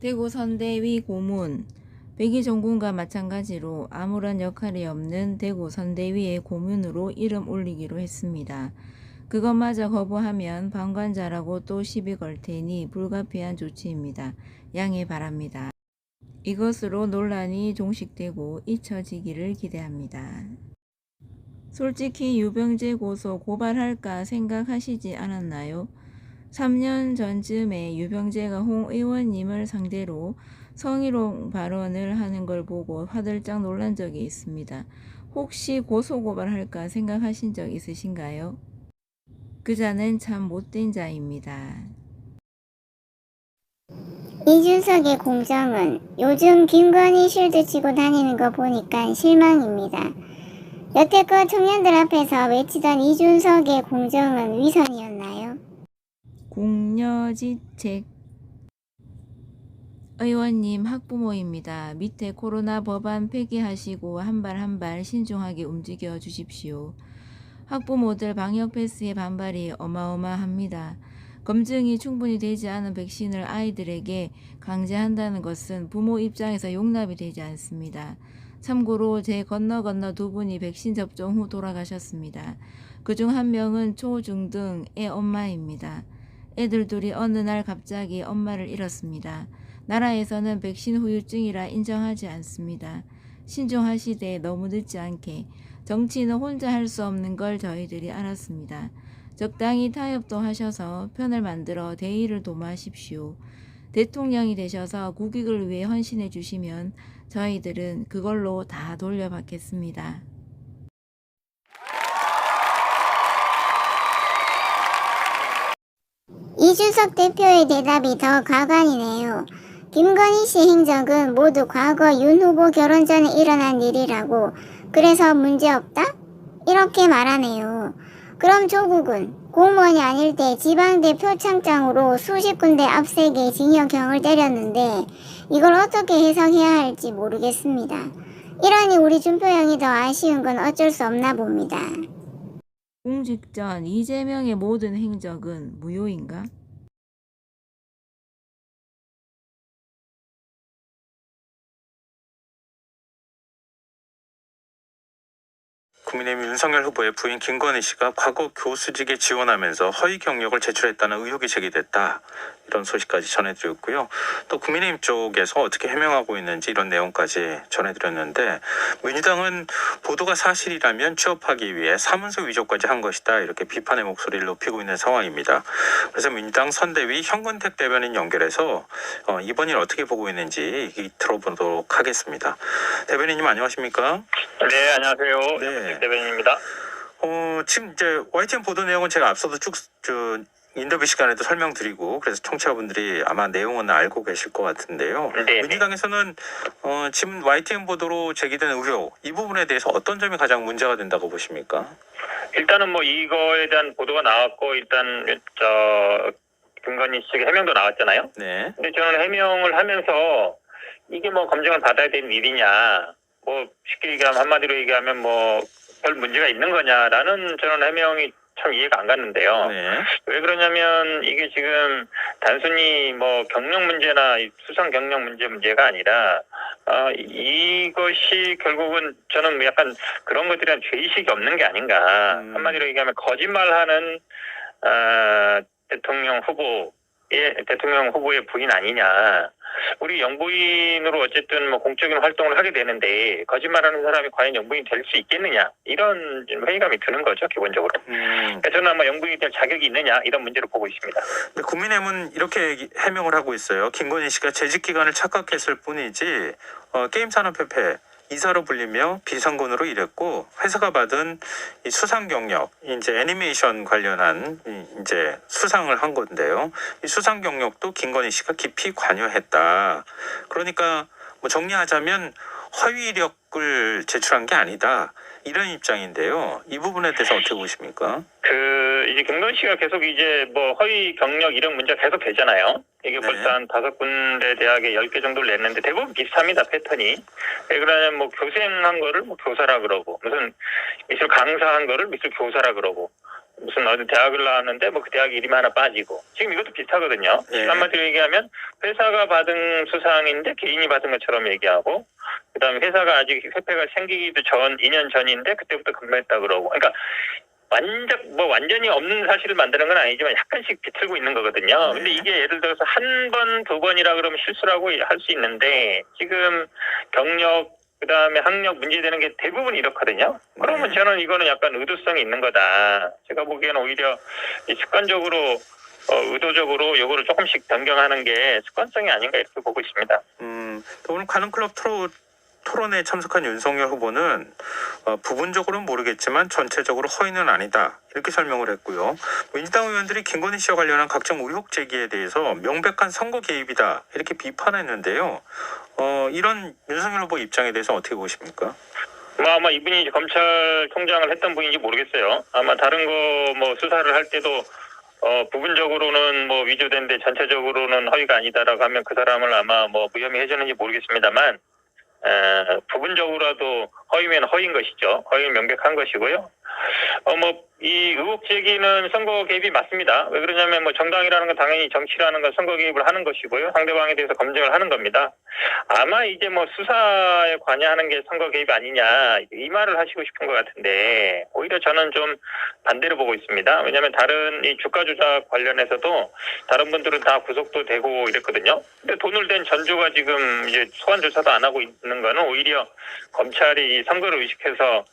대구 선대위 고문, 백의종군과 마찬가지로 아무런 역할이 없는 대구 선대위의 고문으로 이름 올리기로 했습니다. 그것마저 거부하면 방관자라고 또 시비 걸 테니 불가피한 조치입니다. 양해 바랍니다. 이것으로 논란이 종식되고 잊혀지기를 기대합니다. 솔직히 유병재 고소 고발할까 생각하시지 않았나요? 3년 전쯤에 유병재가 홍 의원님을 상대로 성희롱 발언을 하는 걸 보고 화들짝 놀란 적이 있습니다. 혹시 고소고발할까 생각하신 적 있으신가요? 그 자는 참 못된 자입니다. 이준석의 공정은 요즘 김건희 쉴드 치고 다니는 거 보니까 실망입니다. 여태껏 청년들 앞에서 외치던 이준석의 공정은 위선이었나요? 공여지책 의원님 학부모입니다. 밑에 코로나 법안 폐기하시고 한 발 한 발 신중하게 움직여 주십시오. 학부모들 방역 패스의 반발이 어마어마합니다. 검증이 충분히 되지 않은 백신을 아이들에게 강제한다는 것은 부모 입장에서 용납이 되지 않습니다. 참고로 제 건너 두 분이 백신 접종 후 돌아가셨습니다. 그중 한 명은 초중등의 엄마입니다. 애들 둘이 어느 날 갑자기 엄마를 잃었습니다. 나라에서는 백신 후유증이라 인정하지 않습니다. 신중하시되 너무 늦지 않게. 정치는 혼자 할 수 없는 걸 저희들이 알았습니다. 적당히 타협도 하셔서 편을 만들어 대의를 도모하십시오. 대통령이 되셔서 국익을 위해 헌신해 주시면 저희들은 그걸로 다 돌려받겠습니다. 이준석 대표의 대답이 더 가관이네요. 김건희 씨 행적은 모두 과거 윤 후보 결혼 전에 일어난 일이라고, 그래서 문제없다? 이렇게 말하네요. 그럼 조국은 공무원이 아닐 때 지방대 표창장으로 수십 군데 앞세게 징역형을 때렸는데 이걸 어떻게 해석해야 할지 모르겠습니다. 이러니 우리 준표 형이 더 아쉬운 건 어쩔 수 없나 봅니다. 공직 전 이재명의 모든 행적은 무효인가? 국민의힘 윤석열 후보의 부인 김건희 씨가 과거 교수직에 지원하면서 허위 경력을 제출했다는 의혹이 제기됐다. 이런 소식까지 전해드렸고요. 또 국민의힘 쪽에서 어떻게 해명하고 있는지 이런 내용까지 전해드렸는데, 민주당은 보도가 사실이라면 취업하기 위해 사문서 위조까지 한 것이다. 이렇게 비판의 목소리를 높이고 있는 상황입니다. 그래서 민주당 선대위 현근택 대변인 연결해서 이번 일 어떻게 보고 있는지 들어보도록 하겠습니다. 대변인님 안녕하십니까? 네, 안녕하세요. 네. 대변인입니다. 지금 이제 YTN 보도 내용은 제가 앞서도 쭉 인터뷰 시간에도 설명드리고, 그래서 청취자분들이 아마 내용은 알고 계실 것 같은데요. 네. 민주당에서는 지금 YTN 보도로 제기된 의혹, 이 부분에 대해서 어떤 점이 가장 문제가 된다고 보십니까? 일단은 뭐 이거에 대한 보도가 나왔고, 일단 김건희 씨가 해명도 나왔잖아요. 네. 근데 저는 해명을 하면서 이게 뭐 검증을 받아야 되는 일이냐, 뭐 쉽게 얘기하면, 한마디로 얘기하면 뭐 별 문제가 있는 거냐라는 저는 해명이 참 이해가 안 갔는데요. 네. 왜 그러냐면 이게 지금 단순히 뭐 경력 문제나 수상 경력 문제가 아니라 이것이 결국은 저는 뭐 약간 그런 것들에 대한 죄의식이 없는 게 아닌가. 한마디로 얘기하면 거짓말하는 대통령 후보의 부인 아니냐. 우리 영부인으로 어쨌든 뭐 공적인 활동을 하게 되는데 거짓말하는 사람이 과연 영부인 될 수 있겠느냐, 이런 회의감이 드는 거죠, 기본적으로. 그러니까 저는 아마 영부인이 될 자격이 있느냐, 이런 문제로 보고 있습니다. 근데 국민의힘은 이렇게 해명을 하고 있어요. 김건희 씨가 재직 기간을 착각했을 뿐이지 게임산업협회 이사로 불리며 비상근으로 일했고, 회사가 받은 이 수상 경력, 이제 애니메이션 관련한 이제 수상을 한 건데요. 이 수상 경력도 김건희 씨가 깊이 관여했다. 그러니까 뭐 정리하자면 허위 이력을 제출한 게 아니다. 이런 입장인데요. 이 부분에 대해서 어떻게 보십니까? 이제 김건희 씨가 계속 이제 뭐 허위 경력 이런 문제가 계속 되잖아요. 이게 네. 벌써 한 5군데 대학에 10개 정도를 냈는데 대부분 비슷합니다, 패턴이. 왜 그러냐면 뭐 교생한 거를 뭐 교사라 그러고, 무슨 미술 강사한 거를 미술 교사라 그러고, 무슨 어디 대학을 나왔는데 뭐 그 대학 이름이 하나 빠지고 지금 이것도 비슷하거든요. 예. 한마디로 얘기하면 회사가 받은 수상인데 개인이 받은 것처럼 얘기하고 그다음에 회사가 아직 회폐가 생기기도 전 2년 전인데 그때부터 근무했다 그러고 그러니까 완전히 없는 사실을 만드는 건 아니지만 약간씩 비틀고 있는 거거든요. 근데 이게 예를 들어서 한 번, 두 번이라 그러면 실수라고 할 수 있는데 지금 경력 그다음에 학력 문제되는 게 대부분 이렇거든요. 그러면 저는 이거는 약간 의도성이 있는 거다. 제가 보기에는 오히려 습관적으로 의도적으로 요거를 조금씩 변경하는 게 습관성이 아닌가 이렇게 보고 있습니다. 또 오늘 가는클럽 토론에 참석한 윤석열 후보는 부분적으로는 모르겠지만 전체적으로 허위는 아니다 이렇게 설명을 했고요. 민주당 의원들이 김건희 씨와 관련한 각종 의혹 제기에 대해서 명백한 선거 개입이다 이렇게 비판했는데요. 이런 윤석열 후보 입장에 대해서 어떻게 보십니까? 아마 이분이 검찰총장을 했던 분인지 모르겠어요. 아마 다른 거 뭐 수사를 할 때도 부분적으로는 뭐 위조된데 전체적으로는 허위가 아니다라고 하면 그 사람을 아마 뭐 무혐의 해주는지 모르겠습니다만 부분적으로라도 허위면 허위인 것이죠. 허위는 명백한 것이고요. 이 의혹 제기는 선거 개입이 맞습니다. 왜 그러냐면 뭐 정당이라는 건 당연히 정치라는 건 선거 개입을 하는 것이고요. 상대방에 대해서 검증을 하는 겁니다. 아마 이제 뭐 수사에 관여하는 게 선거 개입 아니냐 이 말을 하시고 싶은 것 같은데 오히려 저는 좀 반대로 보고 있습니다. 왜냐하면 다른 이 주가 조작 관련해서도 다른 분들은 다 구속도 되고 이랬거든요. 근데 돈을 댄 전주가 지금 이제 소환 조사도 안 하고 있는 거는 오히려 검찰이 이 선거를 의식해서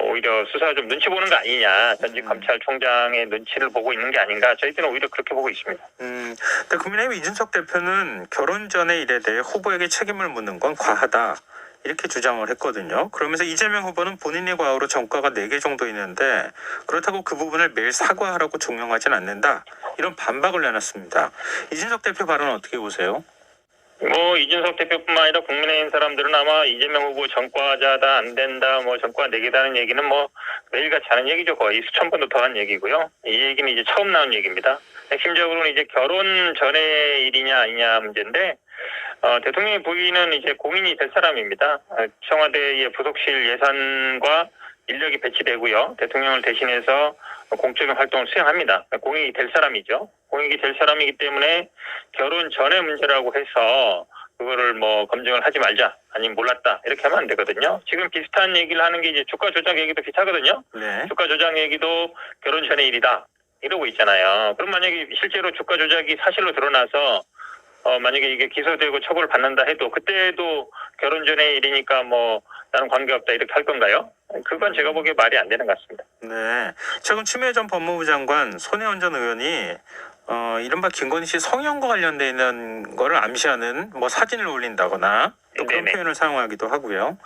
오히려 수사 좀 눈치 보는 거 아니냐. 전직 검찰총장의 눈치를 보고 있는 게 아닌가. 저희들은 오히려 그렇게 보고 있습니다. 근데 국민의힘 이준석 대표는 결혼 전의 일에 대해 후보에게 책임을 묻는 건 과하다. 이렇게 주장을 했거든요. 그러면서 이재명 후보는 본인의 과거로 전과가 4개 정도 있는데 그렇다고 그 부분을 매일 사과하라고 종용하진 않는다. 이런 반박을 내놨습니다. 이준석 대표 발언 어떻게 보세요? 이준석 대표뿐만 아니라 국민의힘 사람들은 아마 이재명 후보 전과자다 안 된다 전과 4개다는 얘기는 매일같이 하는 얘기죠. 거의 수천 번도 더 한 얘기고요. 이 얘기는 이제 처음 나온 얘기입니다. 핵심적으로는 이제 결혼 전의 일이냐 아니냐 문제인데 대통령의 부인은 이제 공인이 될 사람입니다. 청와대의 부속실 예산과 인력이 배치되고요. 대통령을 대신해서 공적인 활동을 수행합니다. 공익이 될 사람이죠. 공익이 될 사람이기 때문에 결혼 전의 문제라고 해서 그거를 검증을 하지 말자, 아니면 몰랐다 이렇게 하면 안 되거든요. 지금 비슷한 얘기를 하는 게 이제 주가 조작 얘기도 비슷하거든요. 네. 주가 조작 얘기도 결혼 전의 일이다 이러고 있잖아요. 그럼 만약에 실제로 주가 조작이 사실로 드러나서 만약에 이게 기소되고 처벌을 받는다 해도 그때도 결혼 전의 일이니까 나는 관계없다 이렇게 할 건가요? 그건 제가 보기에 말이 안 되는 것 같습니다. 네. 최근 추미애 전 법무부 장관 손혜원 전 의원이 이른바 김건희 씨 성형과 관련돼 있는 거를 암시하는 사진을 올린다거나 또 그런 네네. 표현을 사용하기도 하고요.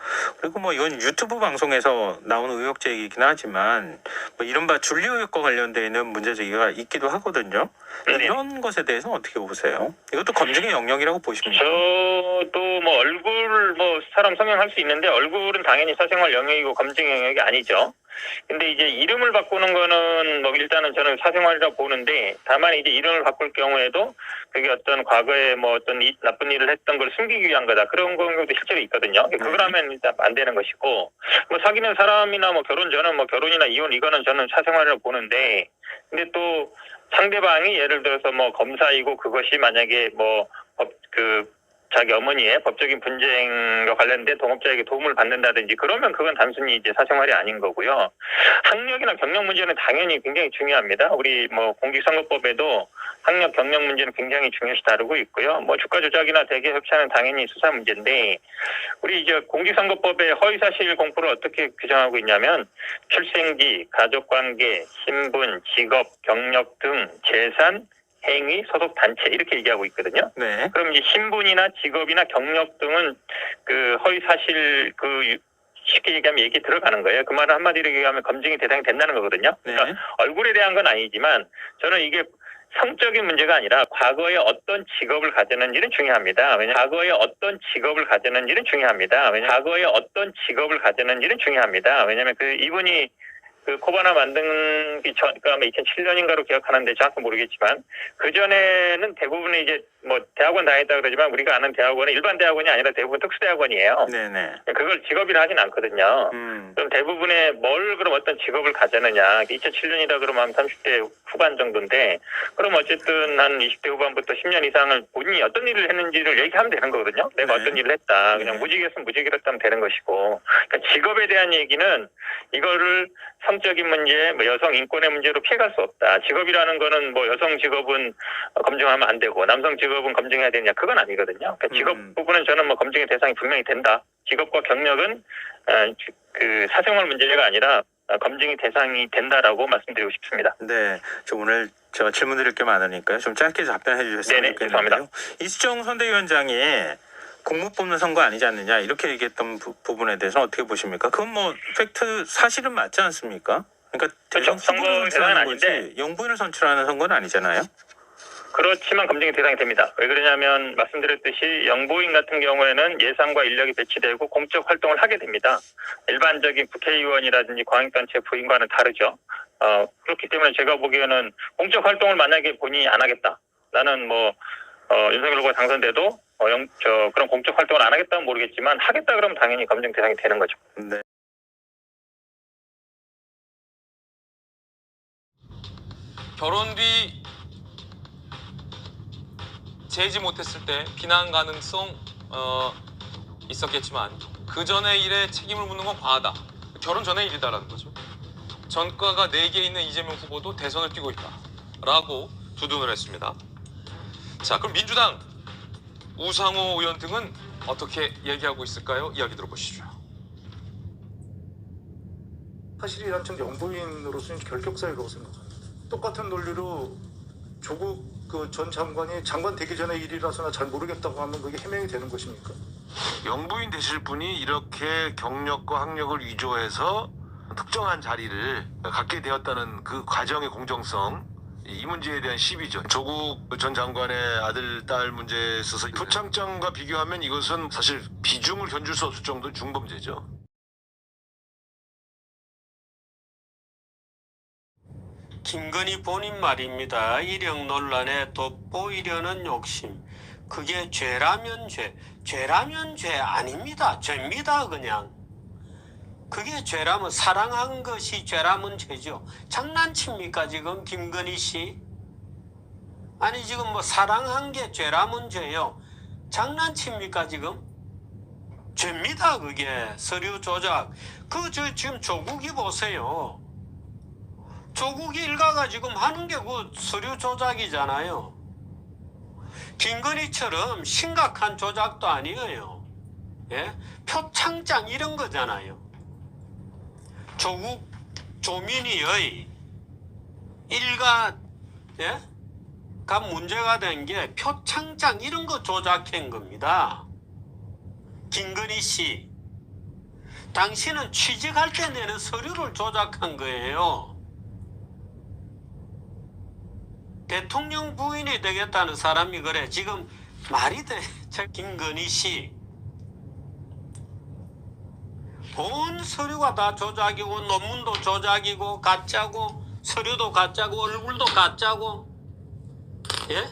그리고 이건 유튜브 방송에서 나오는 의혹 제기이긴 하지만 이른바 준리 의혹과 관련돼 있는 문제 제기가 있기도 하거든요. 네네. 이런 것에 대해서는 어떻게 보세요? 이것도 검증의 영역이라고 보십니까? 저도 얼굴 사람 성형할 수 있는데 얼굴은 당연히 사생활 영역이고 검증 영역이 아니죠. 근데 이제 이름을 바꾸는 거는 일단은 저는 사생활이라고 보는데 다만 이제 이름을 바꿀 경우에도 그게 어떤 과거에 어떤 나쁜 일을 했던 걸 숨기기 위한 거다. 그런 경우도 실제로 있거든요. 그걸 하면 일단 안 되는 것이고 사귀는 사람이나 결혼 전은 결혼이나 이혼 이거는 저는 사생활이라고 보는데 근데 또 상대방이 예를 들어서 검사이고 그것이 만약에 자기 어머니의 법적인 분쟁과 관련된 동업자에게 도움을 받는다든지 그러면 그건 단순히 이제 사생활이 아닌 거고요. 학력이나 경력 문제는 당연히 굉장히 중요합니다. 우리 공직선거법에도 학력 경력 문제는 굉장히 중요시 다루고 있고요. 주가 조작이나 대개 협찬은 당연히 수사 문제인데 우리 이제 공직선거법의 허위사실 공표를 어떻게 규정하고 있냐면 출생지, 가족관계, 신분, 직업, 경력 등 재산, 행위, 소속 단체 이렇게 얘기하고 있거든요. 네. 그럼 이제 신분이나 직업이나 경력 등은 그 허위 사실 쉽게 얘기하면 얘기 들어가는 거예요. 그 말은 한마디로 얘기하면 검증이 대상이 된다는 거거든요. 네. 그러니까 얼굴에 대한 건 아니지만 저는 이게 성적인 문제가 아니라 과거에 어떤 직업을 가졌는지는 중요합니다. 과거에 어떤 직업을 가졌는지는 중요합니다. 과거에 어떤 직업을 가졌는지는 중요합니다. 왜냐하면 이분이 그 코바나 만들기 전, 그러니까 아마 2007년인가로 기억하는데 정확히 모르겠지만 그 전에는 대부분의 이제 뭐 대학원 다녔다 그러지만 우리가 아는 대학원은 일반 대학원이 아니라 대부분 특수대학원이에요. 네네. 그걸 직업이라 하진 않거든요. 그럼 대부분의 뭘 그럼 어떤 직업을 가졌느냐. 2007년이다 그러면 한 30대 후반 정도인데 그럼 어쨌든 한 20대 후반부터 10년 이상을 본인이 어떤 일을 했는지를 얘기하면 되는 거거든요. 내가 네. 어떤 일을 했다. 그냥 네. 무직이었으면 무직이라고 하면 되는 것이고. 그러니까 직업에 대한 얘기는 이거를 성적인 문제, 뭐 여성 인권의 문제로 피해갈 수 없다. 직업이라는 거는 뭐 여성 직업은 검증하면 안 되고 남성 직업은 검증해야 되느냐 그건 아니거든요. 그러니까 직업 부분은 저는 뭐 검증의 대상이 분명히 된다. 직업과 경력은 그 사생활 문제가 아니라 검증의 대상이 된다라고 말씀드리고 싶습니다. 네, 저 오늘 제가 질문 드릴 게 많으니까요. 좀 짧게 답변해 주셨으면 네네, 좋겠는데요. 죄송합니다. 이수정 선대위원장이 국무 뽑는 선거 아니지 않느냐 이렇게 얘기했던 부분에 대해서는 어떻게 보십니까? 그건 뭐 팩트 사실은 맞지 않습니까? 그러니까 그렇죠. 대선 선거 후보를 대상은 선출하는 아닌데. 거지 영부인을 선출하는 선거는 아니잖아요. 그렇지만 검증의 대상이 됩니다. 왜 그러냐면 말씀드렸듯이 영부인 같은 경우에는 예산과 인력이 배치되고 공적 활동을 하게 됩니다. 일반적인 국회의원이라든지 광역단체 부인과는 다르죠. 그렇기 때문에 제가 보기에는 공적 활동을 만약에 본인이 안 하겠다. 나는 뭐 윤석열 후보가 당선돼도 그런 공적 활동을 안 하겠다면 모르겠지만 하겠다 그러면 당연히 검증 대상이 되는 거죠. 네. 결혼 뒤 재지 못했을 때 비난 가능성 있었겠지만 그 전의 일에 책임을 묻는 건 과하다. 결혼 전의 일이다라는 거죠. 전과가 4개 있는 이재명 후보도 대선을 뛰고 있다라고 두둔을 했습니다. 자, 그럼 민주당 우상호 의원 등은 어떻게 얘기하고 있을까요? 이야기 들어보시죠. 사실이란 전 영부인으로서는 결격사유라고 생각합니다. 똑같은 논리로 조국 그 전 장관이 장관 되기 전의 일이라서나 잘 모르겠다고 하면 그게 해명이 되는 것입니까? 영부인 되실 분이 이렇게 경력과 학력을 위조해서 특정한 자리를 갖게 되었다는 그 과정의 공정성, 이 문제에 대한 시비죠. 조국 전 장관의 아들, 딸 문제에 있어서 표창장과 비교하면 이것은 사실 비중을 견줄 수 없을 정도의 중범죄죠. 김건희 본인 말입니다. 이력 논란에 돋보이려는 욕심. 그게 죄라면 죄. 죄라면 죄 아닙니다. 죄입니다 그냥. 그게 죄라면 사랑한 것이 죄라면 죄죠. 장난칩니까 지금 김건희 씨? 아니 지금 뭐 사랑한 게 죄라면 죄요. 장난칩니까 지금? 죄입니다 그게. 서류 조작. 지금 조국이 보세요. 조국 일가가 지금 하는 게 그 서류 조작이잖아요. 김건희처럼 심각한 조작도 아니에요. 예? 표창장 이런 거잖아요. 조국 조민희의 일가 예? 가 문제가 된 게 표창장 이런 거 조작한 겁니다. 김건희 씨, 당신은 취직할 때 내는 서류를 조작한 거예요. 대통령 부인이 되겠다는 사람이 그래 지금 말이 돼. 김건희 씨 본 서류가 다 조작이고 논문도 조작이고 가짜고 서류도 가짜고 얼굴도 가짜고 예?